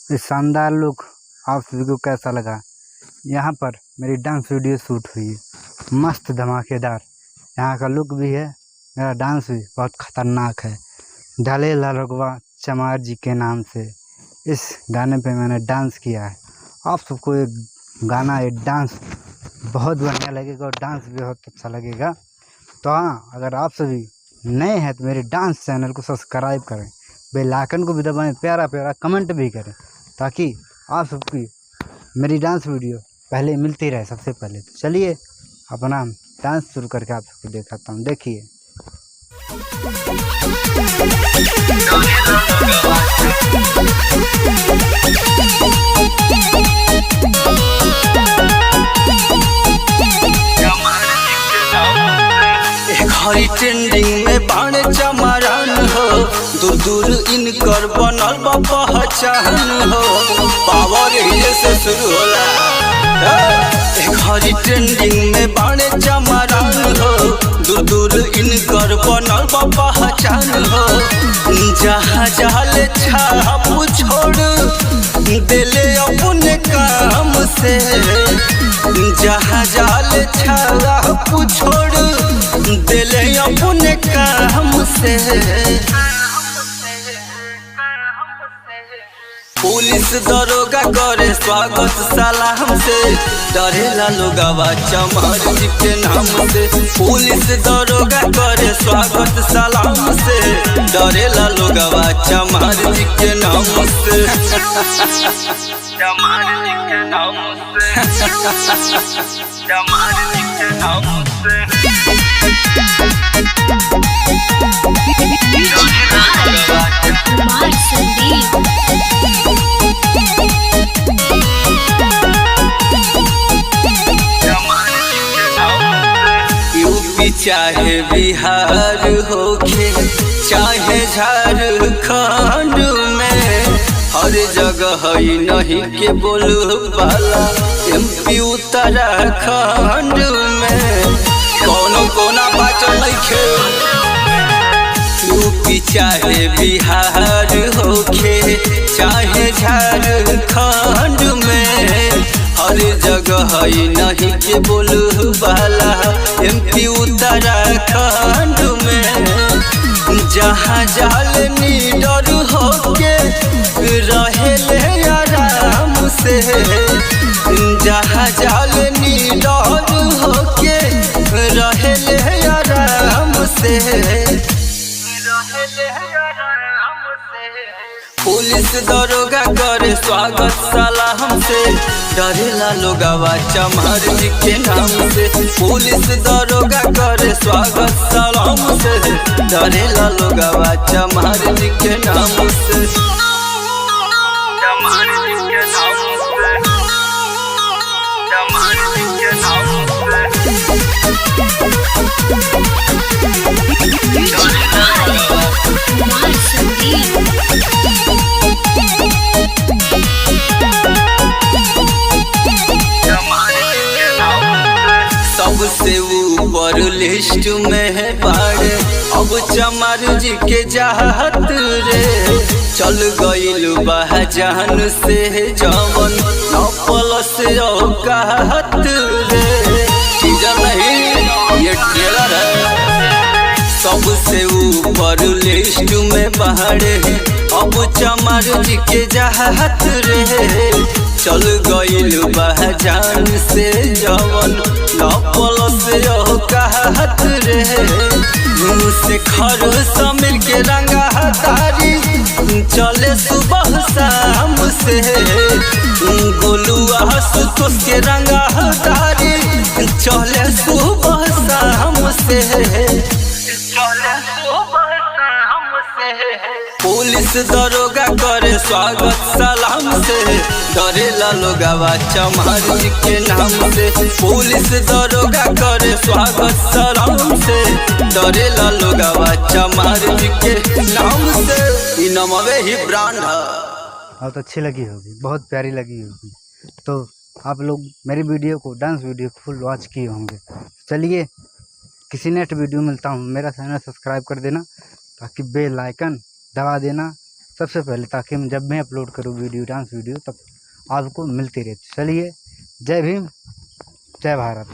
ये शानदार लुक आप सभी को कैसा लगा। यहाँ पर मेरी डांस वीडियो शूट हुई है, मस्त धमाकेदार। यहाँ का लुक भी है, मेरा डांस भी बहुत ख़तरनाक है। ढले ला रघुवा चमार जी के नाम से इस गाने पे मैंने डांस किया है। आप सबको ये गाना, ये डांस बहुत बढ़िया लगेगा और डांस भी बहुत अच्छा लगेगा। तो हाँ, अगर आप सभी नए हैं तो मेरे डांस चैनल को सब्सक्राइब करें, बेल आइकन को भी दबाएं, प्यारा प्यारा कमेंट भी करें, ताकि आप सबकी मेरी डांस वीडियो पहले मिलती रहे सबसे पहले। तो चलिए अपना डांस शुरू करके आप सबको दिखाता हूँ, देखिए। हरी ट्रेंडिंग में बाण चमरान हो, दूर दूर इनकर बनल बा पहचान हो। पावर ये से शुरू होला। हरी ट्रेंडिंग में बाण चमरान हो, दूर दूर इनकर बनल बा पहचान हो। जहाँ जाले छाप छोड़ दिले अपने काम से, जहाँ जाले छाप छोड़ दिले अपने काम से। पुलिस दरोगा करे स्वागत सलाम से, डरेला लोगवा चमार जी के नाम से। पुलिस दरोगा करे स्वागत सलाम से, डरेला लोगवा चमार जी के नाम से। चमार जी के नाम से, चमार जी के नाम से। यूपी चाहे बिहार होखे चाहे झारखंड में, हर जगह ही नहीं के बोलू वाला एमपी उत्तराखंड में कोनो कोना बाचल नइखे। यूपी चाहे बिहार होखे चाहे झारखंड में, हर जगह ही नहीं के बोलू वाला एमपी उत्तराखंड में। जहाँ जाल निडर होके रहेले आराम से, जहाँ जाल निडर होके रहेले आराम से। पुलिस दरोगा करे स्वागत सलाम से, डरेला लोगवा चमार जी के नाम से। पुलिस दरोगा करे स्वागत सलाम से, डरेला लोगवा चमार जी के नाम से। चमार जी के नाम से, चमार जी के नाम सबसे ऊपर लिस्ट में है बाड़े अब चमार जी के चाहत रे। चल गइल बहजान से जवन नपल से औकात रे। टीजर नहीं ये ट्रेलर है। सबसे ऊपर लिस्ट में बाड़े अब चमार जी के चाहत रे। चल गइल बहजान से जवन नपल से औकात रे। से खर समिल के रंगा तारी चले सुबह शाम से। गोलुआ सुतोष के रंगा तारी चले सुबह शाम से। पुलिस दरोगा करे स्वागत सलाम से, डरेला लोगवा चमार जी के नाम से। पुलिस दरोगा करे स्वागत सलाम से, डरेला लोगवा चमार जी के नाम से। ई नमवे ही ब्रांड है। बहुत अच्छी लगी होगी, बहुत प्यारी लगी होगी। तो आप लोग मेरी वीडियो को, डांस वीडियो फुल वॉच किए होंगे। चलिए किसी नेक्स्ट वीडियो मिलता हूँ। मेरा चैनल सब्सक्राइब कर देना, ताकि बेल आइकन दबा देना, सबसे पहले, ताकि मैं जब मैं अपलोड करूँ वीडियो, डांस वीडियो, तब आपको मिलती रहे। चलिए, जय भीम, जय भारत।